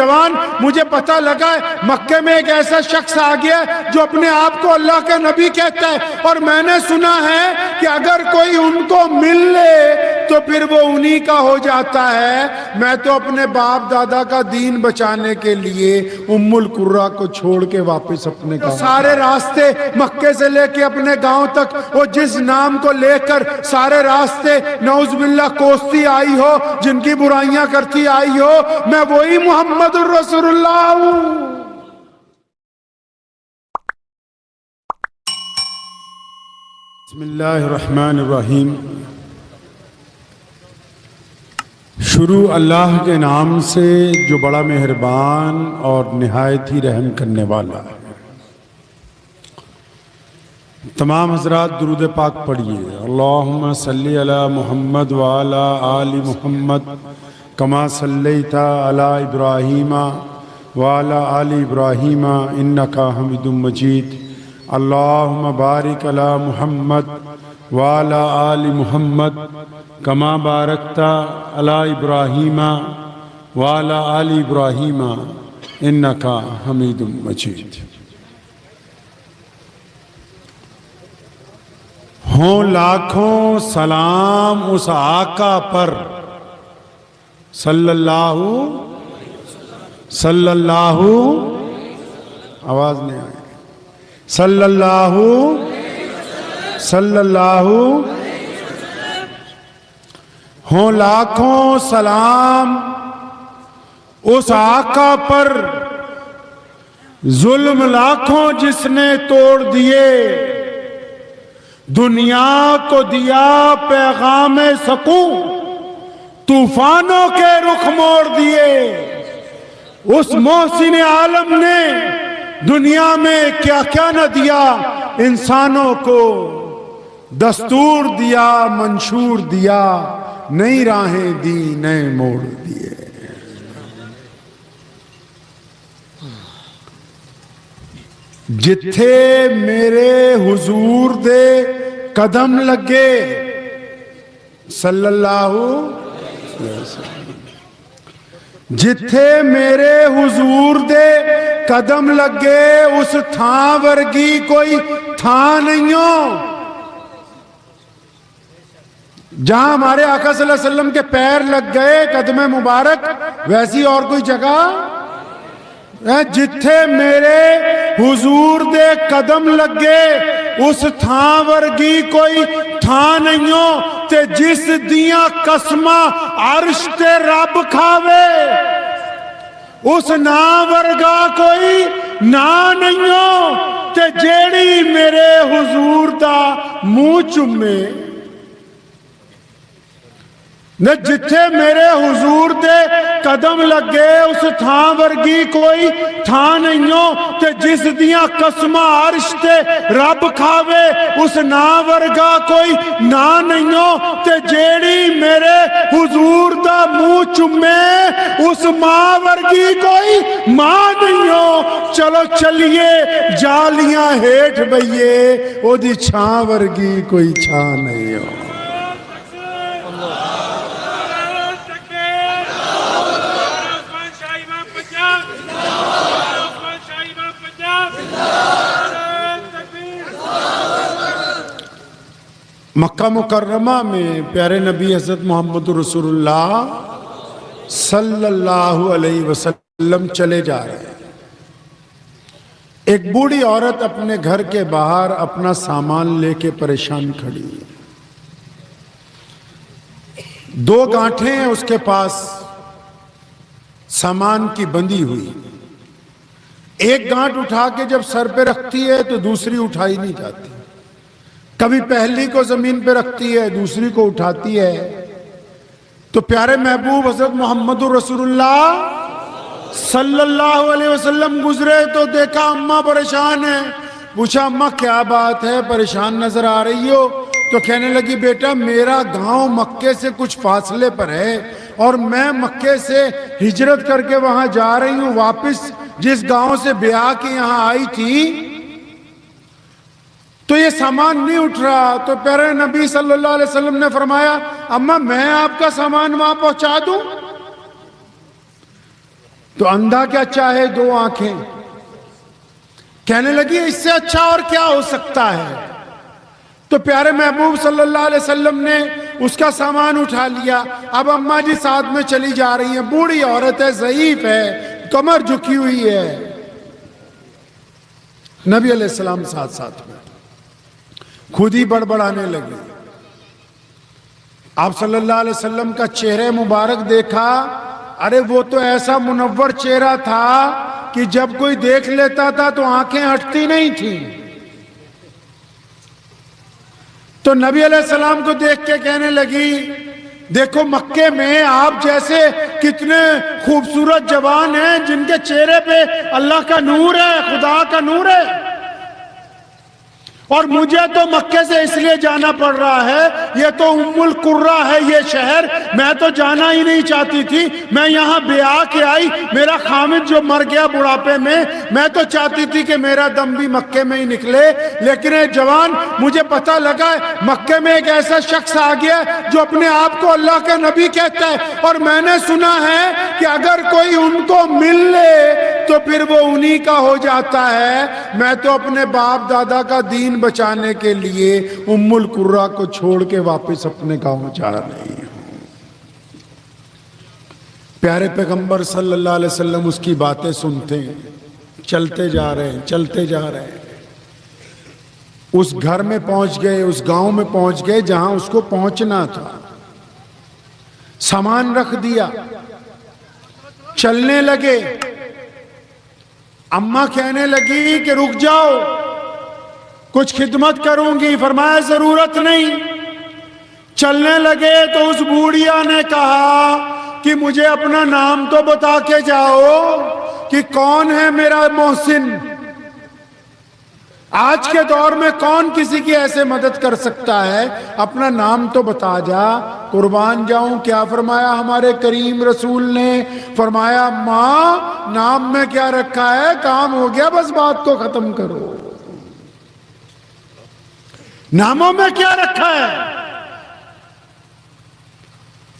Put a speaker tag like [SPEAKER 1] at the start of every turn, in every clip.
[SPEAKER 1] نوجوان مجھے پتہ لگا ہے مکے میں ایک ایسا شخص آ گیا جو اپنے آپ کو اللہ کا نبی کہتا ہے، اور میں نے سنا ہے کہ اگر کوئی ان کو مل لے تو پھر وہ انہی کا ہو جاتا ہے۔ میں تو اپنے باپ دادا کا دین بچانے کے لیے ام القرہ کو چھوڑ کے واپس اپنے گاؤں، سارے راستے مکے سے لے کے اپنے گاؤں تک، وہ جس نام کو لے کر سارے راستے نعوذ باللہ کوستی آئی ہو، جن کی برائیاں کرتی آئی ہو، میں وہی محمد الرسول اللہ ہوں۔ بسم اللہ الرحمن الرحیم۔ شروع اللہ کے نام سے جو بڑا مہربان اور نہایت ہی رحم کرنے والا ہے۔ تمام حضرات درود پاک پڑھیے۔ اللہم صلی علی محمد وعلی آل محمد کما صلیت علی ابراہیم وعلی آل ابراہیم انکا حمید مجید۔ اللہم بارک علی محمد وعلی آل محمد کما بارکت علی ابراہیم وعلی آل ابراہیم انکا حمید مجید۔ ہوں لاکھوں سلام اس آقا پر صلی اللہ آواز نہیں آئی، صلی اللہ ہوں لاکھوں سلام اس آقا پر، ظلم لاکھوں جس نے توڑ دیے، دنیا کو دیا پیغام سکون، طوفانوں کے رخ موڑ دیے۔ اس محسن عالم نے دنیا میں کیا کیا نہ دیا، انسانوں کو دستور دیا، منشور دیا، نئی راہیں دی، نئے موڑ دیے۔ جتھے میرے حضور دے قدم لگے صلی اللہ علیہ وسلم، جتھے میرے حضور دے قدم لگے، اس تھاں ورگی کوئی تھاں نہیں ہو۔ جہاں ہمارے آقا صلی اللہ علیہ وسلم کے پیر لگ گئے، قدم مبارک، ویسی اور کوئی جگہ، جتھے میرے حضور دے قدم لگے، اس تھاں ورگی کوئی تھاں نہیں ہو، تے جس دیاں قسماں عرش تے رب کھاوے، اس نا ورگا کوئی نا نہیں ہو، تے جیڑی میرے حضور دا منہ چومے۔ جتھے میرے حضور دے قدم لگے، اس تھاں ورگی کوئی تھاں نہیں ہو، تے جس دیاں قسماں عرش تے رب کھاوے، اس نا ورگا کوئی نا نہیں ہو، تے جیڑی میرے حضور دا منہ چومے، اس ماں ورگی کوئی ماں نہیں ہو۔ چلو چلیے جالیاں ہیٹھ بئیے، او دی چھاں ورگی کوئی چھاں نہیں ہو۔ مکہ مکرمہ میں پیارے نبی حضرت محمد رسول اللہ صلی اللہ علیہ وسلم چلے جا رہے ہیں۔ ایک بوڑھی عورت اپنے گھر کے باہر اپنا سامان لے کے پریشان کھڑی ہے۔ دو گانٹھیں ہیں اس کے پاس سامان کی بندھی ہوئی، ایک گانٹھ اٹھا کے جب سر پہ رکھتی ہے تو دوسری اٹھائی نہیں جاتی، کبھی پہلی کو زمین پہ رکھتی ہے، دوسری کو اٹھاتی ہے۔ تو پیارے محبوب حضرت محمد رسول اللہ صلی اللہ علیہ وسلم گزرے تو دیکھا اماں پریشان ہے۔ پوچھا اماں کیا بات ہے، پریشان نظر آ رہی ہو؟ تو کہنے لگی بیٹا میرا گاؤں مکے سے کچھ فاصلے پر ہے، اور میں مکے سے ہجرت کر کے وہاں جا رہی ہوں، واپس جس گاؤں سے بیاہ کے یہاں آئی تھی، تو یہ سامان نہیں اٹھ رہا۔ تو پیارے نبی صلی اللہ علیہ وسلم نے فرمایا اماں میں آپ کا سامان وہاں پہنچا دوں؟ تو اندھا کیا چاہے دو آنکھیں، کہنے لگی اس سے اچھا اور کیا ہو سکتا ہے؟ تو پیارے محبوب صلی اللہ علیہ وسلم نے اس کا سامان اٹھا لیا. اب اماں جی ساتھ میں چلی جا رہی ہیں، بوڑھی عورت ہے، ضعیف ہے، کمر جھکی ہوئی ہے. نبی علیہ السلام ساتھ ساتھ میں خود ہی بڑبڑانے لگی. آپ صلی اللہ علیہ وسلم کا چہرہ مبارک دیکھا، ارے وہ تو ایسا منور چہرہ تھا کہ جب کوئی دیکھ لیتا تھا تو آنکھیں ہٹتی نہیں تھیں. تو نبی علیہ السلام کو دیکھ کے کہنے لگی دیکھو مکے میں آپ جیسے کتنے خوبصورت جوان ہیں جن کے چہرے پہ اللہ کا نور ہے، خدا کا نور ہے، اور مجھے تو مکے سے اس لیے جانا پڑ رہا ہے، یہ تو ام القرہ ہے یہ شہر، میں تو جانا ہی نہیں چاہتی تھی، میں یہاں بیاہ کے آئی، میرا خامد جو مر گیا بڑھاپے میں تو چاہتی تھی کہ میرا دم بھی مکے میں ہی نکلے، لیکن اے جوان مجھے پتہ لگا مکے میں ایک ایسا شخص آ گیا جو اپنے آپ کو اللہ کا نبی کہتا ہے، اور میں نے سنا ہے کہ اگر کوئی ان کو مل لے تو پھر وہ انہی کا ہو جاتا ہے. میں تو اپنے باپ دادا کا دین بچانے کے لیے ام القرہ کو چھوڑ کے واپس اپنے گاؤں جا رہی ہوں. پیارے پیغمبر صلی اللہ علیہ وسلم اس کی باتیں سنتے ہیں، چلتے جا رہے ہیں چلتے جا رہے ہیں. اس گھر میں پہنچ گئے، اس گاؤں میں پہنچ گئے جہاں اس کو پہنچنا تھا. سامان رکھ دیا، چلنے لگے. اماں کہنے لگی کہ رک جاؤ کچھ خدمت کروں گی. فرمایا ضرورت نہیں. چلنے لگے تو اس بوڑھیا نے کہا کہ مجھے اپنا نام تو بتا کے جاؤ کہ کون ہے میرا محسن. آج کے دور میں کون کسی کی ایسے مدد کر سکتا ہے؟ اپنا نام تو بتا جا. قربان جاؤں کیا فرمایا ہمارے کریم رسول نے؟ فرمایا ماں نام میں کیا رکھا ہے، کام ہو گیا بس بات کو ختم کرو. ناموں میں کیا رکھا ہے؟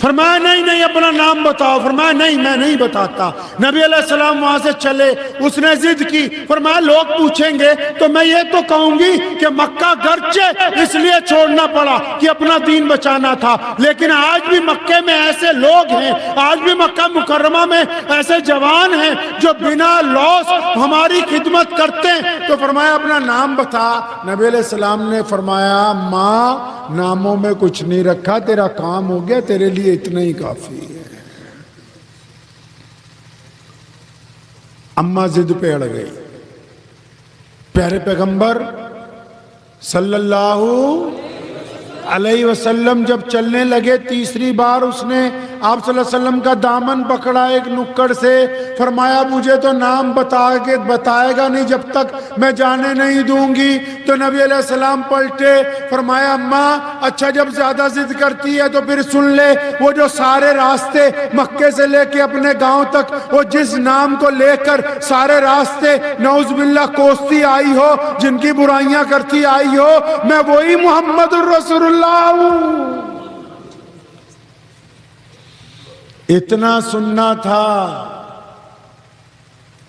[SPEAKER 1] فرمایا نہیں اپنا نام بتاؤ. فرمایا نہیں میں نہیں بتاتا. نبی علیہ السلام وہاں سے چلے. اس نے ضد کی. فرمایا لوگ پوچھیں گے تو میں یہ تو کہوں گی کہ مکہ گرچہ اس لیے چھوڑنا پڑا کہ اپنا دین بچانا تھا، لیکن آج بھی مکے میں ایسے لوگ ہیں، آج بھی مکہ مکرمہ میں ایسے جوان ہیں جو بنا لوس ہماری خدمت کرتے ہیں. تو فرمایا اپنا نام بتا. نبی علیہ السلام نے فرمایا ماں ناموں میں کچھ نہیں رکھا، تیرا کام ہو گیا، تیرے لیے اتنا ہی کافی ہے. اماں ضد پہ اڑ گئی. پیارے پیغمبر صلی اللہ علیہ وسلم جب چلنے لگے، تیسری بار اس نے آپ صلی اللہ علیہ وسلم کا دامن پکڑا ایک نکڑ سے. فرمایا مجھے تو نام بتائے گا نہیں جب تک میں جانے نہیں دوں گی. تو نبی علیہ السلام پلٹے. فرمایا اماں اچھا جب زیادہ ضد کرتی ہے تو پھر سن لے، وہ جو سارے راستے مکے سے لے کے اپنے گاؤں تک، وہ جس نام کو لے کر سارے راستے نعوذ باللہ کوستی آئی ہو، جن کی برائیاں کرتی آئی ہو، میں وہی محمد الرسول اللہ ہوں. اتنا سننا تھا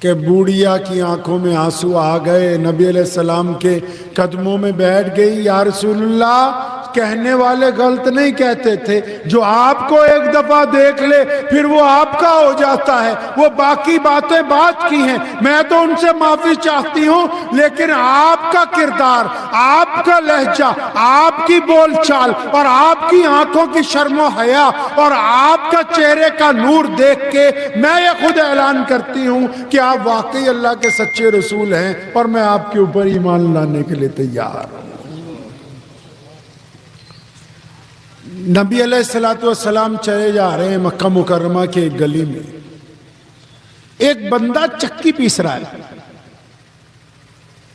[SPEAKER 1] کہ بوڑھیا کی آنکھوں میں آنسو آ گئے. نبی علیہ السلام کے قدموں میں بیٹھ گئی. یا رسول اللہ کہنے والے غلط نہیں کہتے تھے، جو آپ کو ایک دفعہ دیکھ لے پھر وہ آپ کا ہو جاتا ہے. وہ باقی باتیں بات کی ہیں، میں تو ان سے معافی چاہتی ہوں، لیکن آپ کا کردار، آپ کا لہجہ، آپ کی بول چال اور آپ کی آنکھوں کی شرم و حیا اور آپ کا چہرے کا نور دیکھ کے میں یہ خود اعلان کرتی ہوں کہ آپ واقعی اللہ کے سچے رسول ہیں، اور میں آپ کے اوپر ایمان لانے کے لیے تیار ہوں. نبی علیہ السلام چلے جا رہے ہیں مکہ مکرمہ کے ایک گلی میں. ایک بندہ چکی پیس رہا ہے،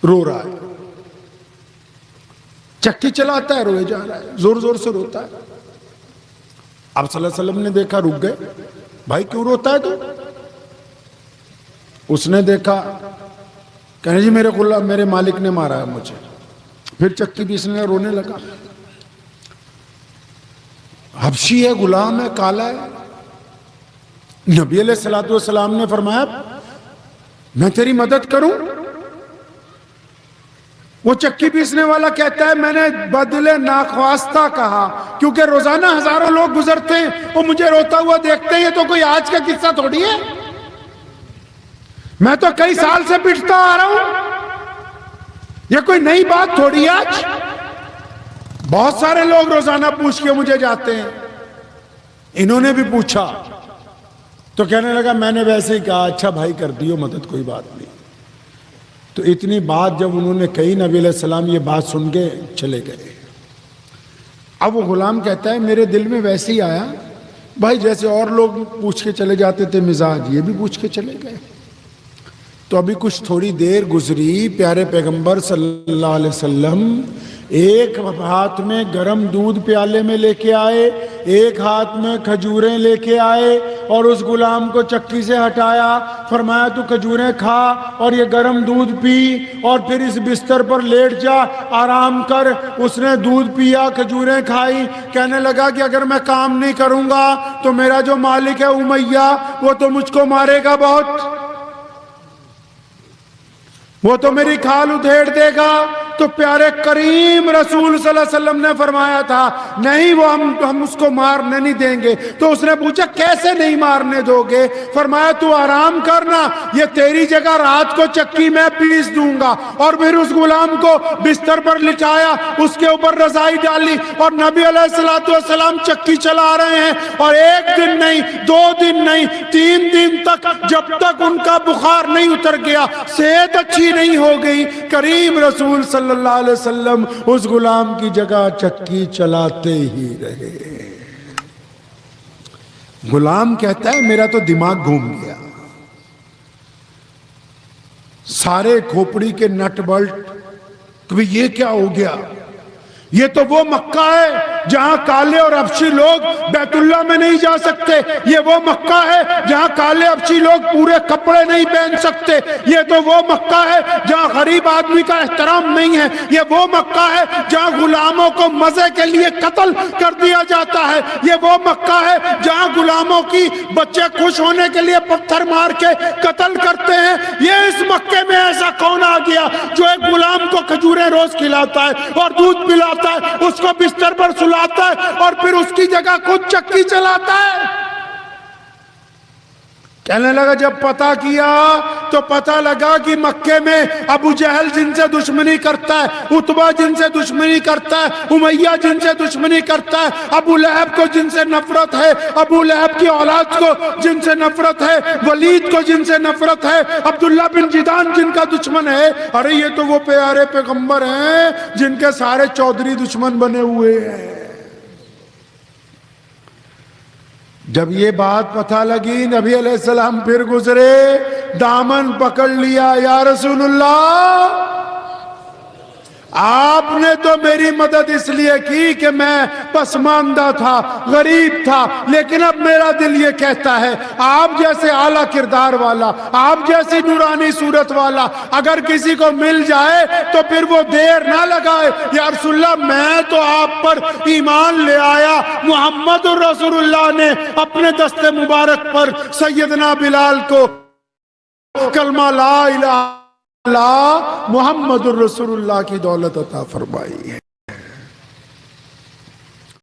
[SPEAKER 1] رو رہا ہے. چکی چلاتا ہے، روئے جا رہا ہے، زور زور سے روتا ہے. آپ صلی اللہ علیہ وسلم نے دیکھا، رک گئے. بھائی کیوں روتا ہے تو؟ اس نے دیکھا، کہنے جی میرے مالک نے مارا ہے مجھے. پھر چکی پیسنے لگا، رونے لگا. حبشی ہے، غلام ہے، کالا ہے. نبی علیہ الصلوۃ والسلام نے فرمایا میں تیری مدد کروں؟ وہ چکی پیسنے والا کہتا ہے میں نے بدل ناخواستہ کہا، کیونکہ روزانہ ہزاروں لوگ گزرتے ہیں، وہ مجھے روتا ہوا دیکھتے ہیں، یہ تو کوئی آج کا قصہ تھوڑی ہے، میں تو کئی سال سے پٹتا آ رہا ہوں، یہ کوئی نئی بات تھوڑی ہے آج۔ بہت سارے لوگ روزانہ پوچھ کے مجھے جاتے ہیں، انہوں نے بھی پوچھا تو کہنے لگا میں نے ویسے ہی کہا اچھا بھائی کر دیو مدد، کوئی بات نہیں۔ تو اتنی بات جب انہوں نے کہی، نبی علیہ السلام یہ بات سن کے چلے گئے۔ اب وہ غلام کہتا ہے میرے دل میں ویسے ہی آیا بھائی، جیسے اور لوگ پوچھ کے چلے جاتے تھے مزاج، یہ بھی پوچھ کے چلے گئے۔ تو ابھی کچھ تھوڑی دیر گزری، پیارے پیغمبر صلی اللہ علیہ وسلم ایک ہاتھ میں گرم دودھ پیالے میں لے کے آئے، ایک ہاتھ میں کھجوریں لے کے آئے، اور اس غلام کو چکی سے ہٹایا، فرمایا تو کھجوریں کھا اور یہ گرم دودھ پی، اور پھر اس بستر پر لیٹ جا، آرام کر۔ اس نے دودھ پیا، کھجوریں کھائی، کہنے لگا کہ اگر میں کام نہیں کروں گا تو میرا جو مالک ہے امیہ وہ تو مجھ کو مارے گا بہت، وہ تو میری کھال ادھیڑ دے گا۔ تو پیارے کریم رسول صلی اللہ علیہ وسلم نے فرمایا تھا نہیں، وہ ہم اس کو مارنے نہیں دیں گے۔ تو اس نے پوچھا کیسے نہیں مارنے دو گے؟ فرمایا تو آرام کرنا، یہ تیری جگہ رات کو چکی میں پیس دوں گا۔ اور پھر اس غلام کو بستر پر لٹایا، اس کے اوپر رضائی ڈالی، اور نبی علیہ الصلوۃ والسلام چکی چلا رہے ہیں، اور ایک دن نہیں، 2 دن نہیں، 3 دن تک، جب تک ان کا بخار نہیں اتر گیا، صحت اچھی نہیں ہو گئی، کریم رسول صلی اللہ علیہ وسلم اس غلام کی جگہ چکی چلاتے ہی رہے۔ غلام کہتا ہے میرا تو دماغ گھوم گیا، سارے کھوپڑی کے نٹ بلٹ کہ یہ کیا ہو گیا؟ یہ تو وہ مکہ ہے جہاں کالے اور حبشی لوگ بیت اللہ میں نہیں جا سکتے، یہ وہ مکہ ہے جہاں کالے حبشی لوگ پورے کپڑے نہیں پہن سکتے، یہ تو وہ مکہ ہے جہاں غریب آدمی کا احترام نہیں ہے، یہ وہ مکہ ہے جہاں غلاموں کو مزے کے لیے قتل کر دیا جاتا ہے، یہ وہ مکہ ہے جہاں غلاموں کی بچے خوش ہونے کے لیے پتھر مار کے قتل کرتے ہیں۔ یہ اس مکے میں ایسا کون آ گیا جو ایک غلام کو کھجوریں روز کھلاتا ہے اور دودھ پلاتا ہے، اس کو بستر پر سلاتا ہے، اور پھر اس کی جگہ خود چکی چلاتا ہے؟ کہنے لگا جب پتہ کیا تو پتہ لگا کہ مکے میں ابو جہل جن سے دشمنی کرتا ہے، عتبہ جن سے دشمنی کرتا ہے، امیہ جن سے دشمنی کرتا ہے، ابو لہب کو جن سے نفرت ہے، ابو لہب کی اولاد کو جن سے نفرت ہے، ولید کو جن سے نفرت ہے، عبداللہ بن جدان جن کا دشمن ہے، ارے یہ تو وہ پیارے پیغمبر ہیں جن کے سارے چودھری دشمن بنے ہوئے ہیں۔ جب یہ بات پتہ لگی، نبی علیہ السلام پھر گزرے، دامن پکڑ لیا، یا رسول اللہ آپ نے تو میری مدد اس لیے کی کہ میں پسماندہ تھا، غریب تھا، لیکن اب میرا دل یہ کہتا ہے آپ جیسے اعلیٰ کردار والا، آپ جیسی نورانی صورت والا اگر کسی کو مل جائے تو پھر وہ دیر نہ لگائے۔ یا رسول اللہ میں تو آپ پر ایمان لے آیا۔ محمد رسول اللہ نے اپنے دست مبارک پر سیدنا بلال کو کلمہ لا الہ اللہ محمد الرسول اللہ کی دولت عطا فرمائی ہے۔